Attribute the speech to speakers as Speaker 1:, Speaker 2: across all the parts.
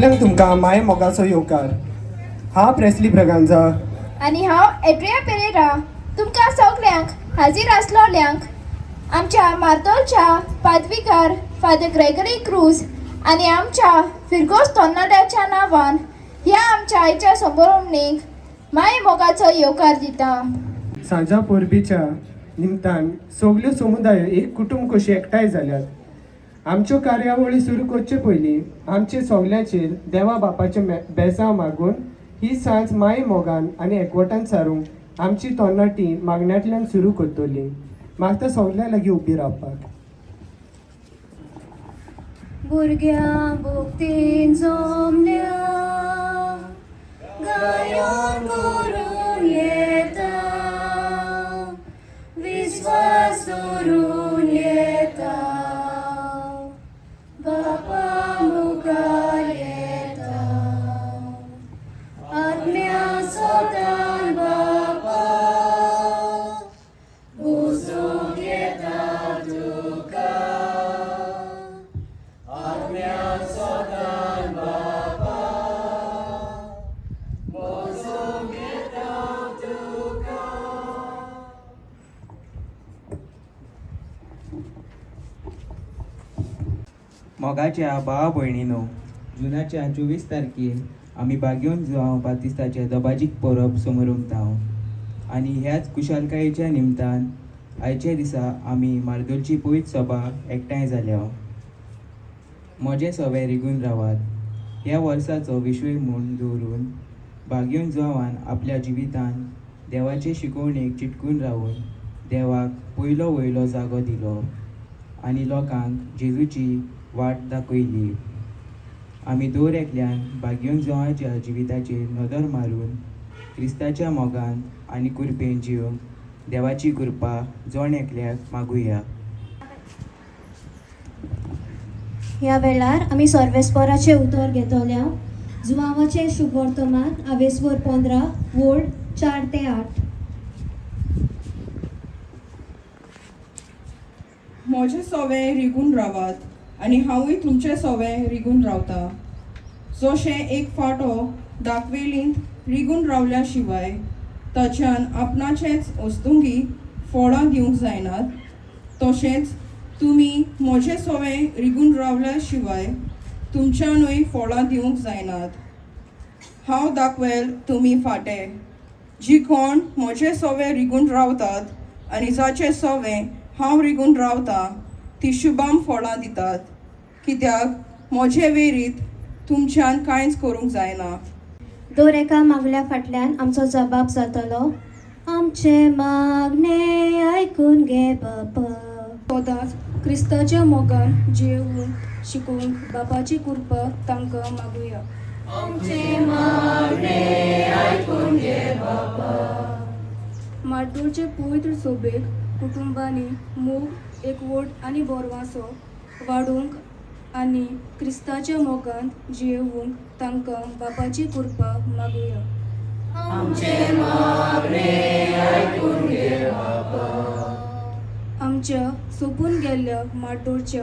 Speaker 1: सगळ्यांक तुमकां माये मोगाचो येवकार. हांव प्रेस्ली ब्रगांजा
Speaker 2: आणि हांव एड्रिया पेरेरा तुमकां सगल्यांक हाजीर आसलोल्यांक आमच्या मार्तोलच्या पादवीकार फादर ग्रेगरी क्रूज आणि आमच्या फिरगोस तोर्नाड्याच्या नांवान ह्या आमच्या आयच्या संबरवणेक माये मोगाचो येवकार दिता.
Speaker 1: सांजा पोरबीच्या निमतान सगल्यो समुदाय एक कुटुंब कशी एकठांय जाल्यात. आमच्यो कार्यावळी सुरू करचे पयलीं आमचे सगल्यांचेर देवा बापाचे बेजांव मागून ही सांज माये मोगान आनी एकवटान सारूंक आमची तोर्नाटी मागण्यांतल्यान सुरू करतली. म्हाका सगल्या लागीं उबी रावपाक.
Speaker 3: भुरग्यां भोगतीन जमल्या गायोन करून येता विश्वास दवरून येता बापा मुखार येता आत्म्या सोदान बापा बुजूंक येता तुका आत्म्या सोदान बापा बुजूंक येता तुका.
Speaker 4: मोगाच्या भावा भयणीनो, जुनाच्या 24 तारखेर आमी बागेवन जुआंव बातिस्ताचे दबाजीक परब समोरुंकताव आनी ह्याच कुशालकायेच्या निमतान आयचे दिसा आमी मार्दोलची पयत सभा एकठांय जाल्या. म्हजे सवे रिगून रावात. ह्या वर्साचो विशय म्हूण दवरून बागेवन जुआंवान आपल्या जिवितान देवाचे शिकवणेक चिटकून रावून देवाक पयलो वयलो जागो दिलो आनी लोकांक जेजूची वाट दाखयली. आमी दर एकल्यान बागेवन जुआंवाच्या जिविताचेर नदर मारून क्रिस्ताच्या मोगान आनी कुरपेन जिवंक देवाची कृपा जोण एकल्याक मागुया.
Speaker 3: ह्या वेळार आमी सर्वेस्पराचे उतर घेतल्या. जुआंवाचे शुभ वर्तमान आवेसवर 15 वोल्ड 4 ते 8.
Speaker 5: म्हजे सवे रिगून रावात आनी हांवूय तुमचे सवे रिगून रावता. जशें एक फावटो दाखवेलींत रिगून रावल्या शिवाय ताच्यान आपणाचेच वस्तुंगी फळां दिवंक जायनात, तशेंच तुमी म्हजे सवे रिगून रावल्या शिवाय तुमच्यानूय फळां दिवंक जायनात. हांव दाखवेल तुमी फाटे. जी कोण म्हजे सवे रिगून रावतात आनी जाचे सवे हांव रिगून रावतां ती शुभाम फळां दितात, कित्याक म्हजे वेरीत तुमच्यान कांयच करूंक जायना.
Speaker 3: दर एका मागल्या फाटल्यान आमचो जबाब जातलो, आमचे मागणे आयकून घे बापा.
Speaker 6: सदांच क्रिस्ताच्या मोगान जिवून शिकूंक बापाची कृपा तांकां मागुया.
Speaker 3: आमचे मागणे आयकून घे बापा.
Speaker 6: माड्डोळचे पवित्र सोबेक कुटुंबांनी मोग एकवट आनी बोरवांचो वाडूंक आनी क्रिस्ताच्या मोगान जियेवूंक तांकां बापाची कृपा मागुया.
Speaker 3: आमचे मागणे आयकून घे बापा.
Speaker 6: आमच्या सोपून गेल्ल्या माड्डोळच्या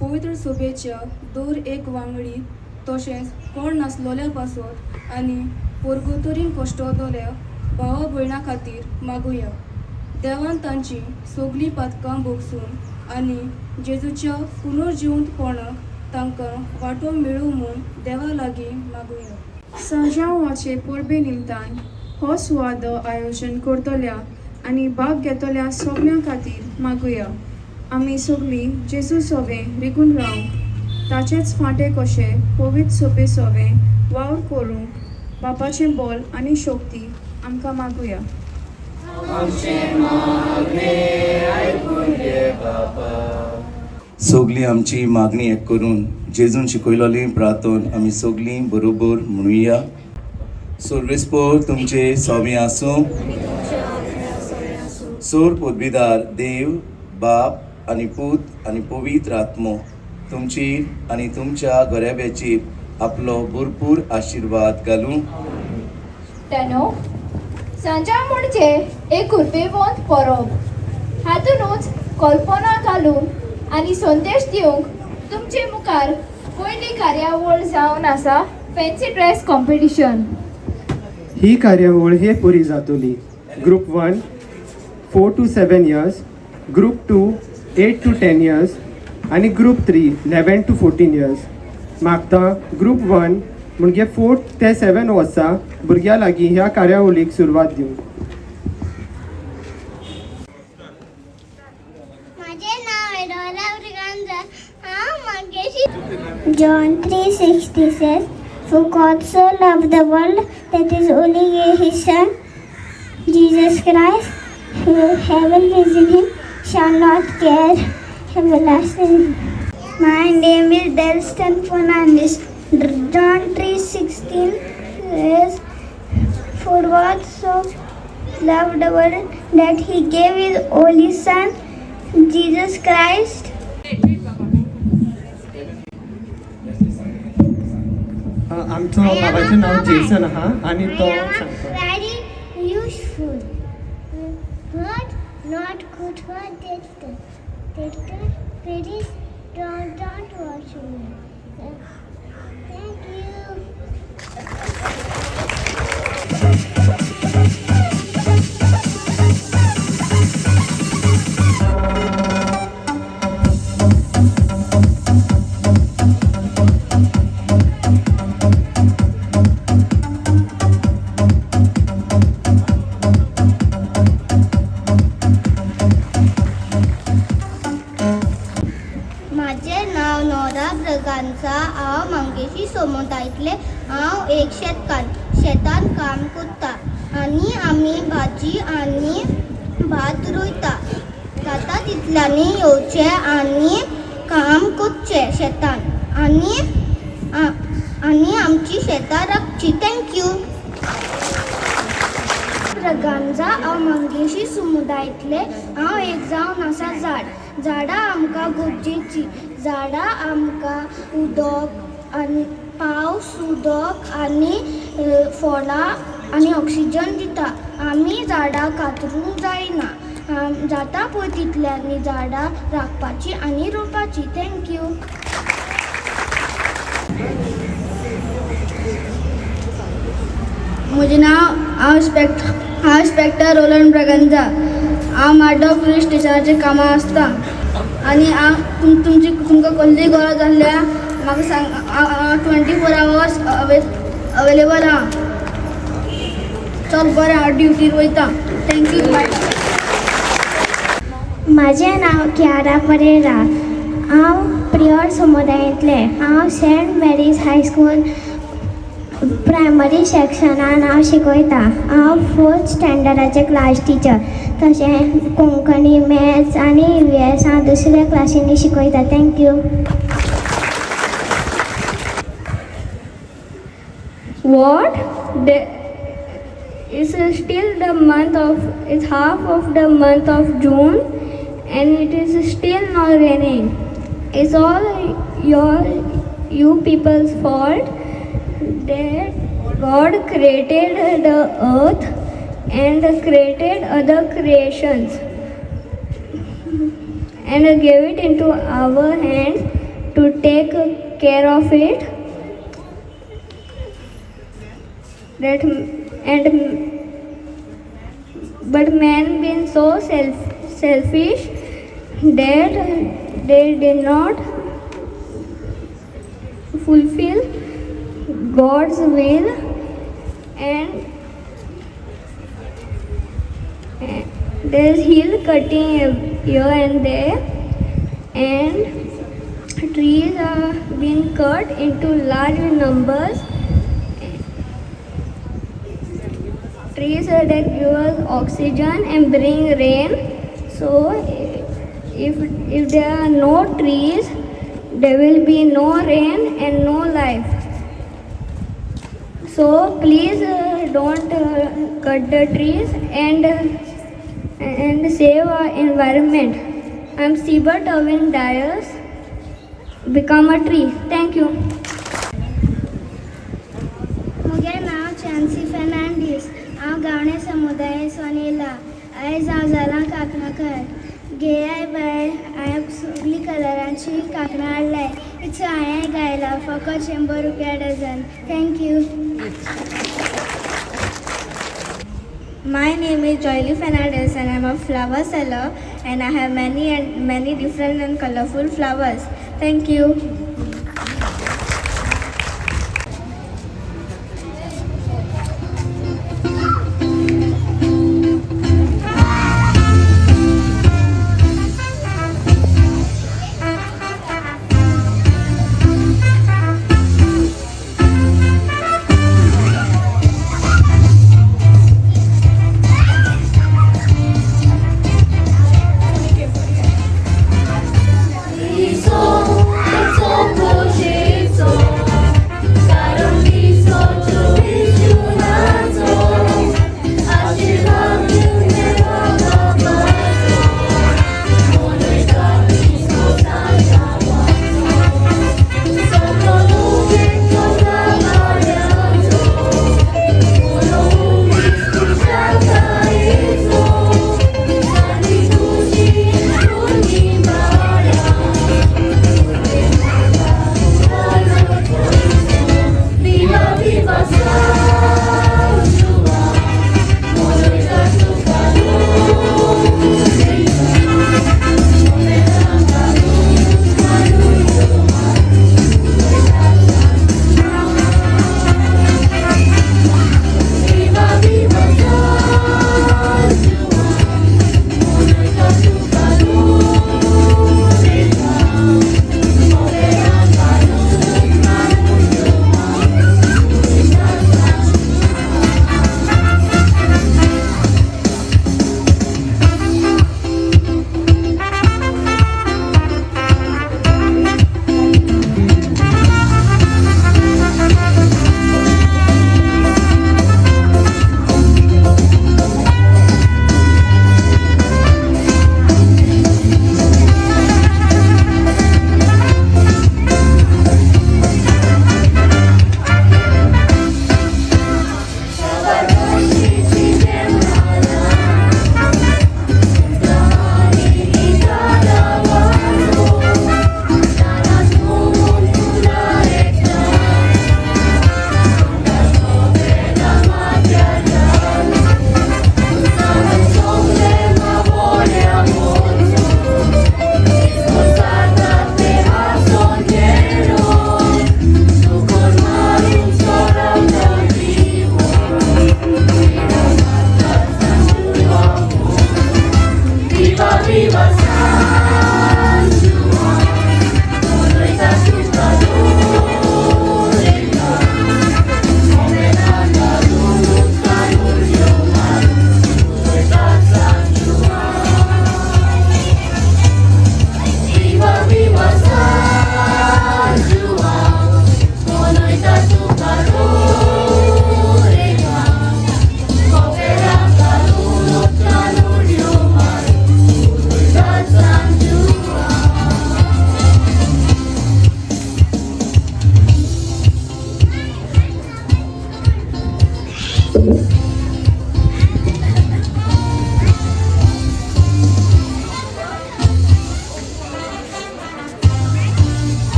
Speaker 6: पवित्र सोबेच्या दर एक वांगडी तशेंच कोण नासलोल्या पासत आनी पोरगोतरीन कश्टोतल्या भावा भयणां खातीर मागुया. देवान तांची सगळीं पातकां भोगसून आनी जेजूच्या पुनर्जिवंतपणाक तांकां वांटो मेळूं म्हूण देवा लागीं मागुया.
Speaker 7: सजावाचे परबे निमतान हो सुवाद आयोजन करतल्या आनी भाग घेतल्या सगळ्यां खातीर मागुया. आमी सगळीं जेजू सवे रिगून रावंक ताचेच फाटे कशे पवित्र सोपे सवे वावर करूंक बापाचें बोल आनी शक्ती आमकां मागुया.
Speaker 8: सगळीं आमची मागणी एक करून जेजून शिकयलोली प्रार्थन आमी सगळीं बरोबर म्हणुया. सर्वेस्पर तुमचे सवे आसूं. सोर पदवीदार देव बाप आनी पूत आनी पवित्र आत्मो तुमचेर आनी तुमच्या घराब्याचेर आपलो भरपूर आशिर्वाद घालूं.
Speaker 2: तेनो सांजा म्हणजे एक कृपेवंत परब. हातूनच कल्पना घालून आनी संदेश दिवंक तुमचे मुखार पयली कार्यावळ जावन आसा फॅन्सी ड्रेस कॉम्पिटिशन.
Speaker 1: ही कार्यावळ हे पुरी जातली. Group 1 4 to 7 years, group 2 8 to 10 years आणि ग्रुप 3 11 to 14 years. मागता ग्रुप 1 म्हणजे 4 ते 7 वर्सां भुरग्यां लागीं ह्या कार्यावळीक सुरवात दिवं.
Speaker 9: John 3:60 says, "For God so loved the world that His only gave His Son, Jesus Christ, whoever believes in Him shall not care everlasting." My name is Delston Fernandez. John 3:16 says, "For God so loved the world that He gave His only Son, Jesus Christ."
Speaker 1: आमचो बाबाचें नाव Jason आहा आणि तो सांगता.
Speaker 9: Very useful. But not good for Dexter. Dexter, please don't watch me. Thank you. माझे नाव नोरा प्रगांचा. हांव मंगेशी समुदायातले. हांव एक शेतान काम करता आनी आमी भाजी आनी भात रोयता. जाता तितल्यांनी येवचें आनी काम करचें शेतान आनी आमची शेतां राखची. थँक्यू. प्रगांजा. हांव मंगेशी समुदायातले. हांव एक जावन आसा झाड. झाडां आमकां गरजेची. झाडां आमकां उदक आनी पावस उदक आनी फळां आनी ऑक्सिजन दिता. आमी झाडां कातरूंक जायना. जाता पळय तितल्यांनी झाडां राखपाची आनी रोवपाची. थँक्यू.
Speaker 6: म्हजें नांव हांव इंस्पेक्टर रोलंड ब्रगंजा. हांव माड्डो पुलीस स्टेशनाचेर कामां आसता आनी हांव तुमकां कसलीय गरज आसल्यार म्हाका सांग. हांव 24 hours अवेलेबल आहा. चल बरें, हांव ड्युटीर वयता. थँक्यू. बाय.
Speaker 9: माझें नाव कियारा परेरा. हांव प्रियर समुदायांतलें. हांव सेंट मेरीज हायस्कूल प्रायमरी सेक्शनान हांव शिकयता. हांव 4th स्टँडर्डाचें क्लास टिचर. तशें कोंकणी मॅथ्स आनी EVS हांव दुसऱ्या क्लासींनी शिकयता. Thank you.
Speaker 6: What? It's still the month of, it's half of the month of June and it is still not raining. It's all you people's fault that God created the earth and created other creations and gave it into our hands to take care of it. But man been so selfish that they did not fulfill God's will and there's hill cutting here and there and trees are being cut into large numbers. Trees that give us oxygen and bring rain. So if there are no trees, there will be no rain and no life. So please don't cut the trees and save our environment. I'm Siebert Irwin Dyers. Become a tree. Thank you.
Speaker 9: म्हजें नांव चान्सी फेर्नांडीस. हांव गावणे समुदायाचो नेला. आयज हांव जालां काकणाकर. घे I bye हांवें सगळी कलरांची कांकणां हाडलाय इट्स हांवें गायला फकत 100 रुपया dozen thank you.
Speaker 10: My name is Joyly Fernandez and I'm a flower seller and I have many different and colorful flowers. Thank you.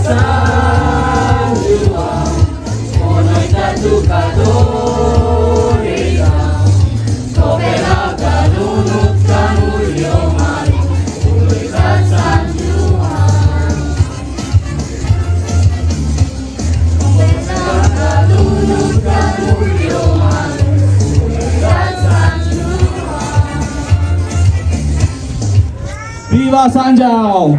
Speaker 11: San Juan, Monoita tu Viva Sanjao!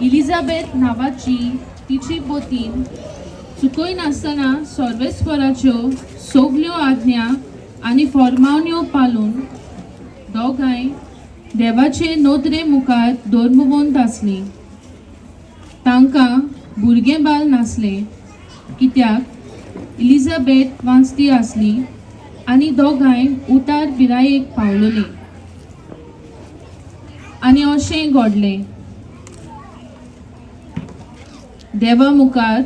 Speaker 12: Elizabeth नावाची तिची बोतीन चुकोय नासतना सर्वेस्पराच्यो सगल्यो आज्ञा आनी फॉर्मावण्यो पालून दोगांय देवाचे नोदरे मुखार दोरमुवंत आसलीं. तांकां भुरगें बाल नासलें कित्याक इलिझाबेथ वांचती आसली आनी दोगांय उतार पिरायेक पावलोलीं. आनी अशें घडलें. देवा मुखार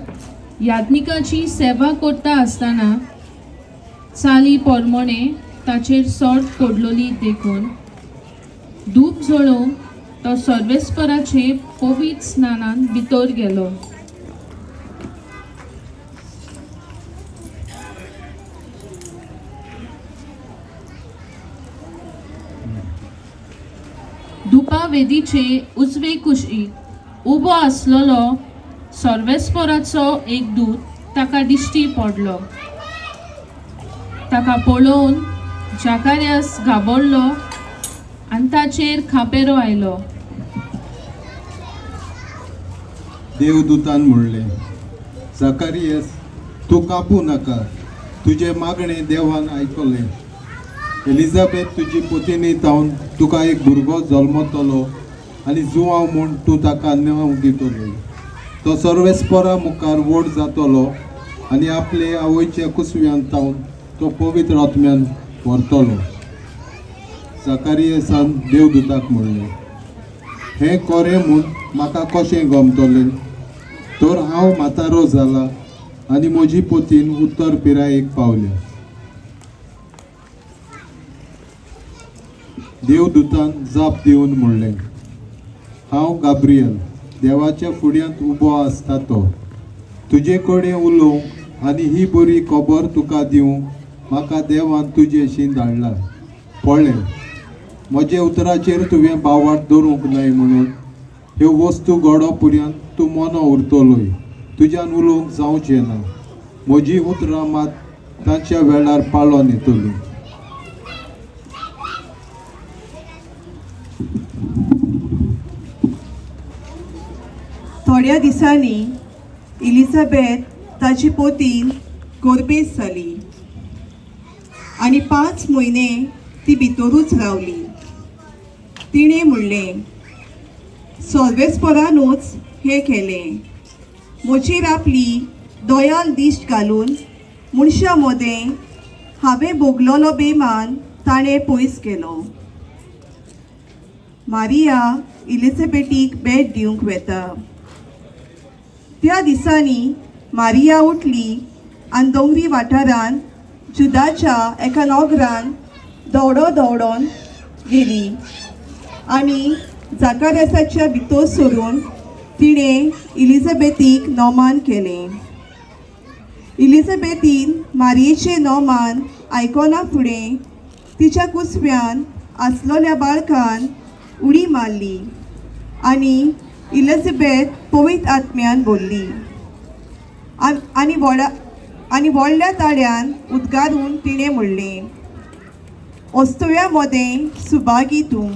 Speaker 12: याज्ञिकाची सेवा करता आसतना चाली पोरमोणे ताचेर सोड पडलोली देखून धूप जळोवन तो सर्वेस्पराचे पवित्र स्नानान भितर गेलो. धुपा वेदीचे उजवे कुशीक उबो आसलोलो सर्वेस्पराचो एक दूत ताका दिश्टी पडलो. ताका पळोवन जाकार्यास घाबरलो आनी ताचेर खापेरो आयलो.
Speaker 13: देवदूतान म्हणलें, जकारियास तूं कापू नाका, तुजे मागणें देवान आयकलें.
Speaker 11: एलिझाबेथ तुजी पोतिनी जावन तुका एक भुरगो जल्मतलो आनी जुवांव म्हूण तूं ताका नांव दितलो. तो सर्वेस्परा मुखार व्हड जातलो आनी आपले आवयच्या कुसव्यान तावन तो पवित्र आत्म्यान व्हरतलो. जकारियासान देवदूताक म्हणलें, हें कोरें म्हूण म्हाका कशें गमतलें? तर हांव म्हातारो जाला आनी म्हजी पोतीन उत्तर पिरायेक पावल्या. देवदूतान जाप दिवन म्हणलें, हांव गाब्रियल देवाच्या फुड्यांत उबो आसता तो. तुजे कडेन उलोवंक आनी ही बरी खबर तुका दिवंक म्हाका देवान तुजेशी धाडला. पळय, म्हजे उतराचेर तुवें बावाट दवरूंक न्हय म्हणून ह्यो वस्तू घडो पर्यंत तूं मनो उरतलोय. तुज्यान उलोवंक जावचें ना. म्हजी उतरां मात तांच्या वेळार पाळोन येतलीं.
Speaker 5: थोड्या दिसांनी एलिझाबेथ ताची पोतीन गोरबेस जाली आनी 5 म्हयने ती भितरूच रावली. तिणें म्हणलें, सर्वेस्परानूच हें केलें. म्हजेर आपली दोयाल दिश्ट घालून मनशा मदें हांवें भोगलोलो बेमान ताणें पयस केलो. मारिया एलिझाबेथीक भेट दिवंक वेता. त्या दिसांनी मारिया उठली आनी दोंगरी वाठारान जुदाच्या एका नोगरान दौडोन गेली आनी जाकार्यासाच्या भितर सरून तिणें एलिझाबेथीक नोमान केलें. एलिझाबेथीन मारियेचें नोमान आयकोना फुडें तिच्या कुसव्यान आसलोल्या बाळकान उडी मारली आनी एलिझाबेथ पवित्र आत्म्यान बोल्ली आनी व्हडल्या ताळ्यान उद्गारून तिणें म्हणलें, ओस्तव्या मदें सुभागी तूं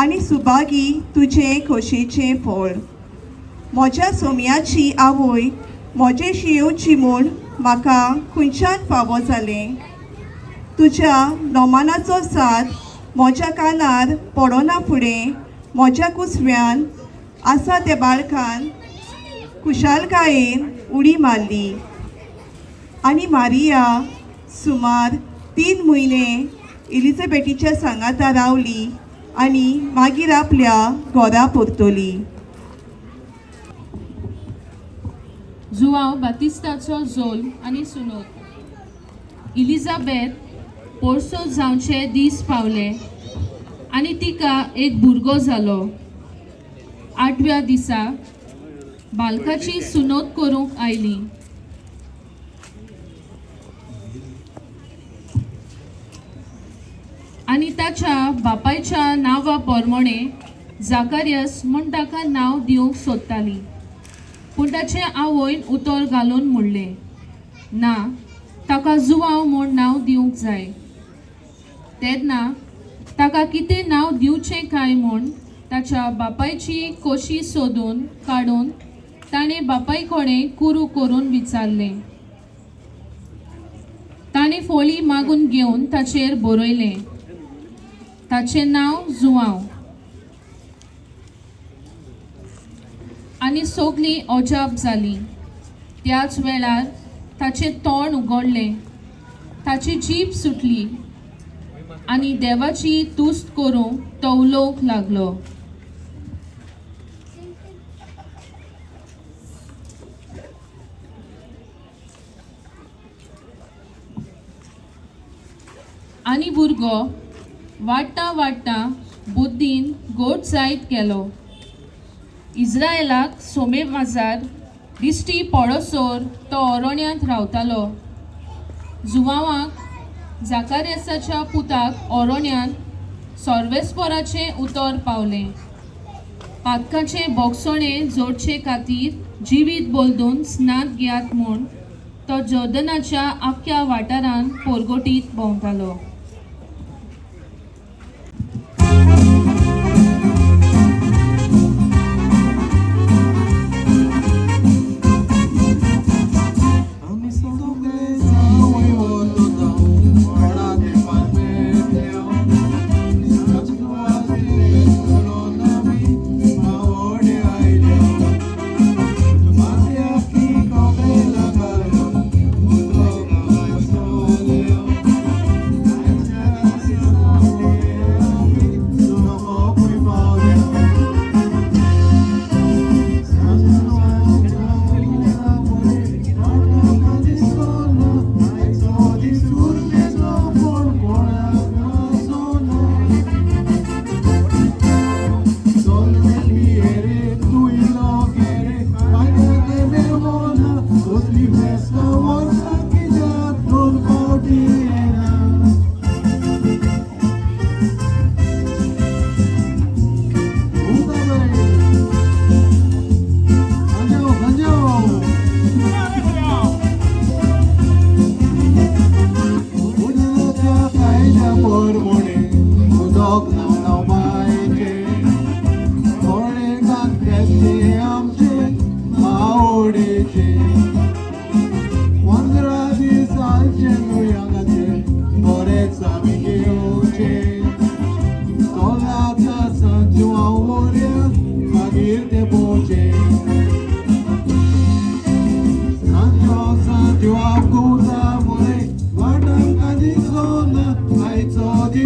Speaker 5: आनी सुभागी तुजें खोशेचें फळ. म्हज्या सोम्याची आवय म्हजेशी येवची म्हूण म्हाका खंयच्यान फावो जालें. तुज्या नोमानाचो साद म्हज्या कानार पडोना फुडें म्हज्या कुसव्यान आसा त्या बाळकान कुशालकायेन उडी मारली. आनी मारिया सुमार 3 म्हयने एलिझाबेथीच्या सांगाता रावली आनी मागीर आपल्या घरा परतली.
Speaker 12: जुआंव बातिस्ताचो जोल आनी सुनोत. एलिझाबेथ पोरसो जावचे दीस पावले आनी तिका एक भुरगो जालो. 8व्या दिसा बालकाची सुनोत करूंक आयली. आनी ताच्या बापायच्या नांवा पोरमोणे जाकार्यास म्हूण ताका नांव दिवंक सोदताली. पूण ताचे आवयन उतर घालून म्हणलें, ना, ताका जुआंव म्हूण नांव दिवंक जाय. तेन्ना ताका कितें नांव दिवचें काय म्हूण ताच्या बापायची कोशी सोदून काडून ताणें बापाय कडेन कुरू करून विचारलें. ताणें फोळी मागून घेवन ताचेर बरयलें, ताचें नांव जुआंव. आनी सगळीं अजाप जालीं. त्याच वेळार ताचें तोंड उगडलें, ताची जीब सुटली आनी देवाची तुस्त करूंक तो उलोवंक लागलो. आनी भुरगो वाडटा वाडटा बुद्धीन गोड जायत गेलो. इस्रायलाक सोमे माजार दिश्टी पडोसोर तो अरण्यांत रावतालो. जुआंवाक जाकार्यासाच्या पुताक अरण्यांत सर्वेस्पराचें उतर पावलें. पातकाचे बोगसोणे जोडचे खातीर जिवीत बोलदून स्नात घेयात म्हूण तो जॉर्दनाच्या आख्या वाठारान पोरगोटीत भोंवतालो.
Speaker 11: आमी सगळे जावय वतो जावं, कोणाक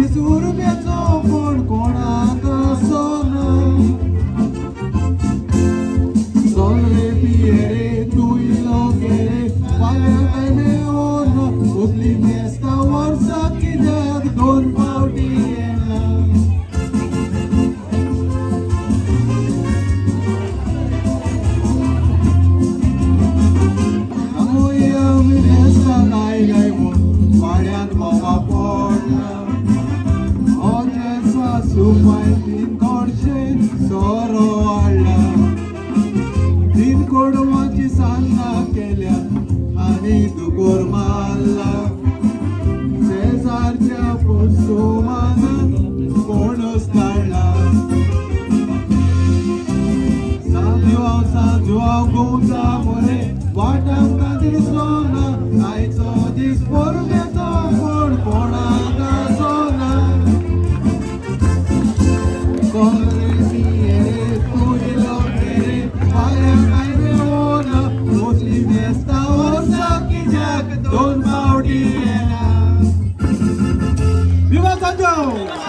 Speaker 11: दीस उर्बेचो कोण कोणाक सोन सोलरे पियरे तू इलो गेले पायने ओन उतली मेस्ता वर्सा कित्याक दोन पावटी येना वाड्यात मोगा पडला सुपायतीन कोडशे सोरो वाडला तीन कोडवाची सान्ना केल्या आनी दुकोर मारला शेजारच्या पोसोमान कोणच काडला सांजुआव गोंजा मोरे वाटांका दिसलो ना आयचो दीस पोरबेचो कोण कोणाक सोना कोरे पियरे तू इलो गेले पायाक आयले ओना मोसली मेस्ता वर्सा कित्याक दोन पावटी येना विवा सांजुआव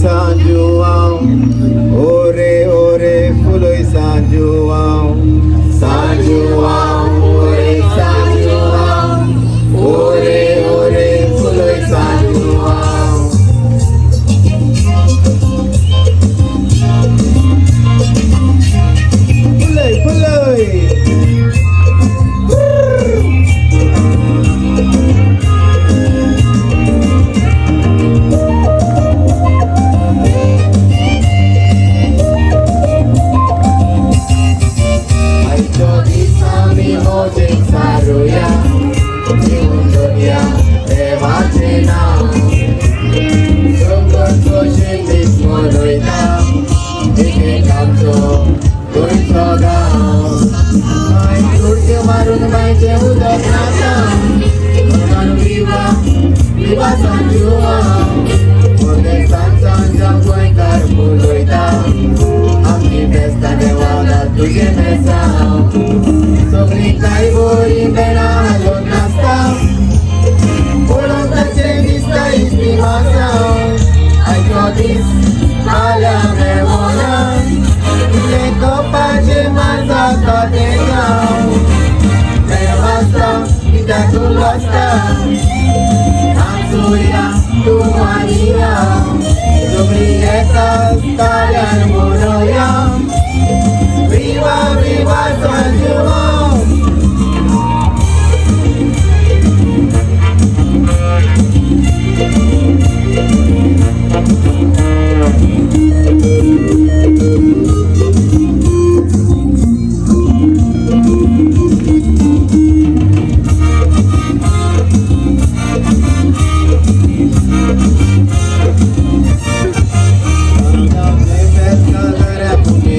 Speaker 11: San João, ore ore fuloi San João, San João, ore San João, ore ore fuloi San João. Fuloi fuloi. मारून बायचे उदक नाता विवा San João मोठे सांजांक गोंयकार उलयता आमची फेस्ता देवाला तुजे मेसांव सगळी कांय बरी बेळा हालोवन नाचता पळोवपाचे दिसता इस्ती मासांव आयचो दीस आल्या मेळोना कितले कपाचे मार जाता ते गांव मेळवासता कित्याक उलसता नाचुया तूं आनी हांव सगळीं एकाच ताळ्यार म्हणुया विवा विवा San João.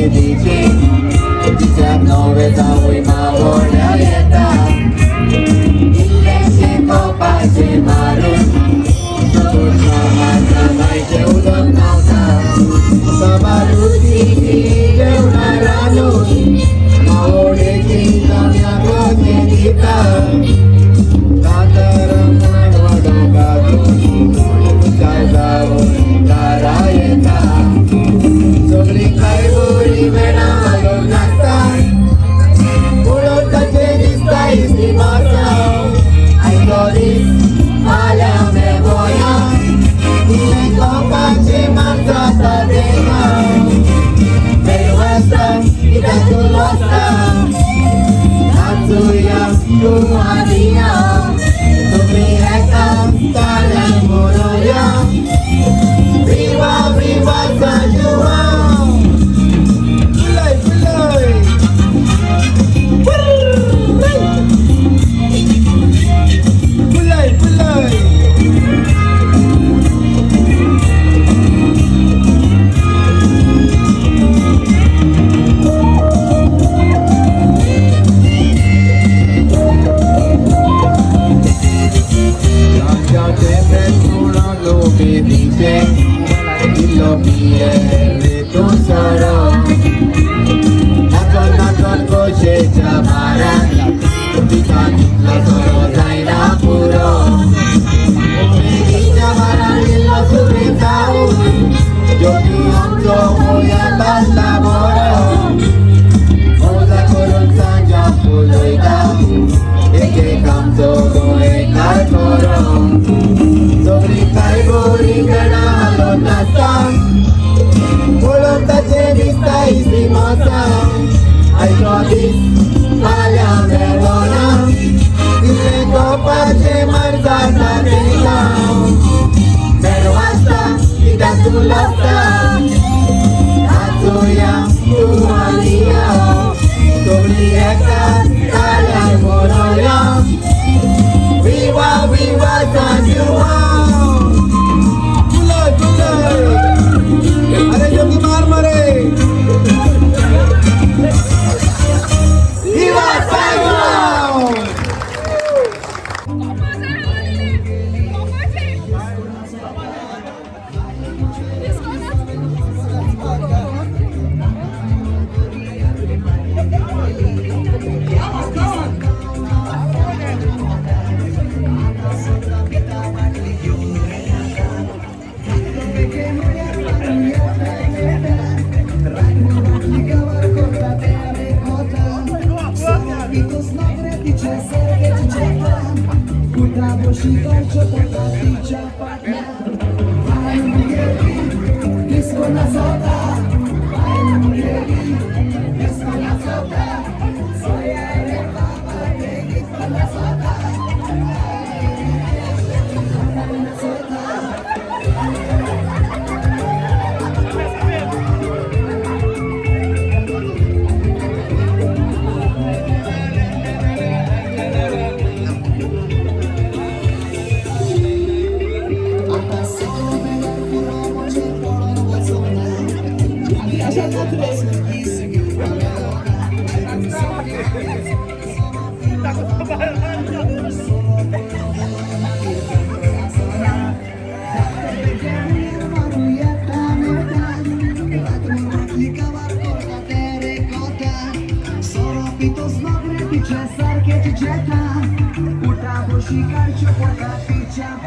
Speaker 11: Dice, dice a nove da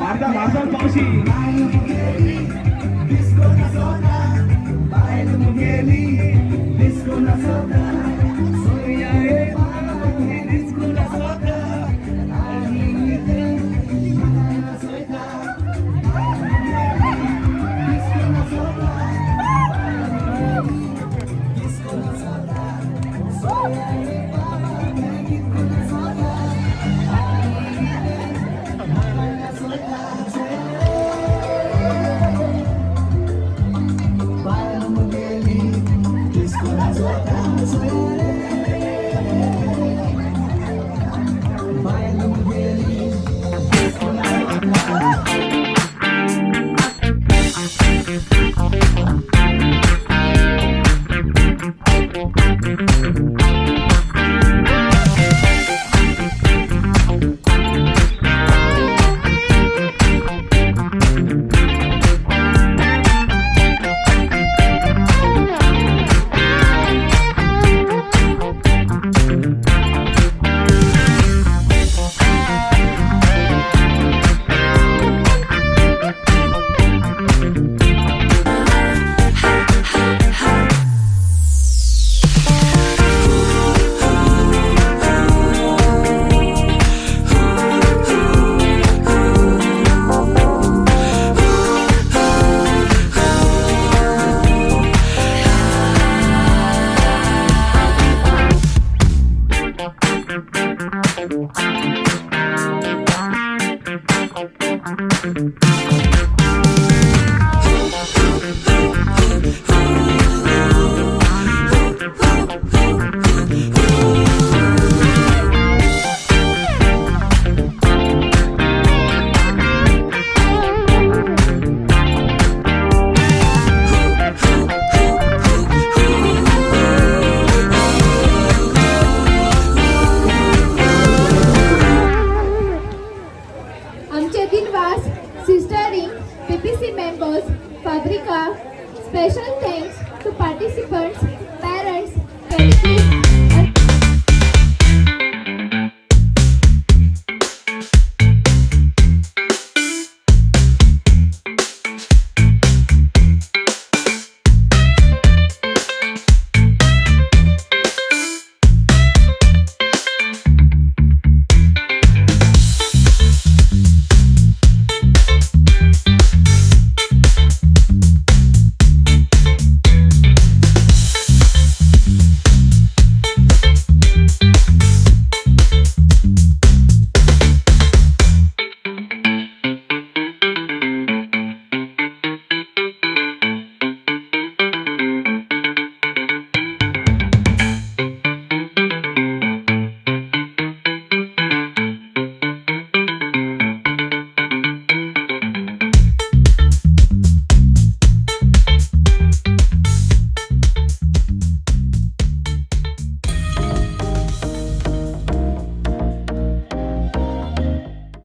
Speaker 1: मारता मारता पावशी
Speaker 13: Thank you.